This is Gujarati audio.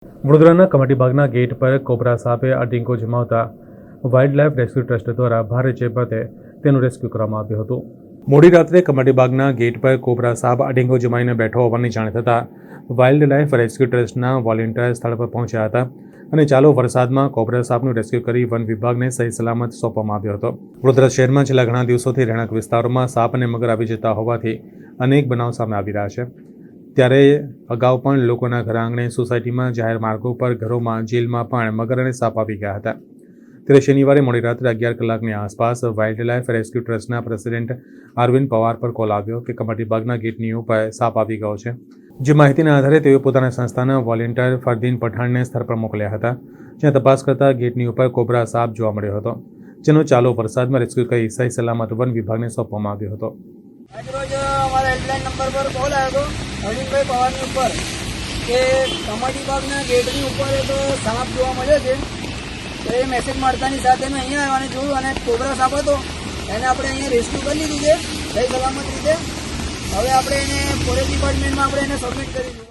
વડોદરાના કમાટીબાગના ગેટ પર કોબરા સાપે અડીંગો જમાવતા વાઇલ્ડ લાઇફ રેસ્ક્યુ ટ્રસ્ટ દ્વારા ભારે જહેમતે તેનું રેસ્ક્યુ કરવામાં આવ્યું હતું। મોડી રાત્રે કમાટીબાગના ગેટ પર કોબરા સાપ અડીંગો જમાવીને બેઠો હોવાની જાણ થતાં વાઇલ્ડ લાઇફ રેસ્ક્યુ ટ્રસ્ટના વોલેન્ટિયર સ્થળ પર પહોંચ્યા હતા અને ચાલુ વરસાદમાં કોબરા સાપનું રેસ્ક્યુ કરી વન વિભાગને સહી સલામત સોંપવામાં આવ્યો હતો। વડોદરા શહેરમાં છેલ્લા ઘણા દિવસોથી રહેણાંક વિસ્તારોમાં સાપ અને મગર આવી જતા હોવાથી અનેક બનાવ સામે આવી રહ્યા છે। ત્યારે અગાઉ પણ લોકોના ઘર આંગણે, સોસાયટીમાં, જાહેર માર્ગો પર, ઘરોમાં, જેલમાં પણ મગર અને સાપ આવી ગયા હતા। ત્યારે શનિવારે મોડી રાત્રે 11 કલાકની આસપાસ વાઇલ્ડ લાઇફ રેસ્ક્યુ ટ્રસ્ટના પ્રેસિડેન્ટ અરવિંદ પવાર પર કોલ આવ્યો કે કમાટીબાગના ગેટની ઉપર સાપ આવી ગયો છે। જે માહિતીના આધારે તેઓ પોતાના સંસ્થાના વોલેન્ટિયર ફરદીન પઠાણને સ્થળ પર મોકલ્યા હતા, જ્યાં તપાસ કરતા ગેટની ઉપર કોબરા સાપ જોવા મળ્યો હતો, જેનો ચાલુ વરસાદમાં રેસ્ક્યુ કરી સહી સલામત વન વિભાગને સોંપવામાં આવ્યો હતો। આજરોજ અમારા હેલ્પલાઇન નંબર પર કોલ આવ્યો હતો અરવિંદભાઈ પવારની ઉપર કે કમાટીબાગના ગેટની ઉપર એક સાપ જોવા મળ્યો છે। તો એ મેસેજ મળતાની સાથે મેં અહીંયા આવ્યા અને જોયું અને કોબરા સાપ હતો એને આપણે અહીંયા રેસ્ક્યુ કરી લીધું છે સહી સલામત રીતે। હવે આપણે એને ફોરેસ્ટ ડિપાર્ટમેન્ટમાં આપણે એને સબમિટ કરીશું।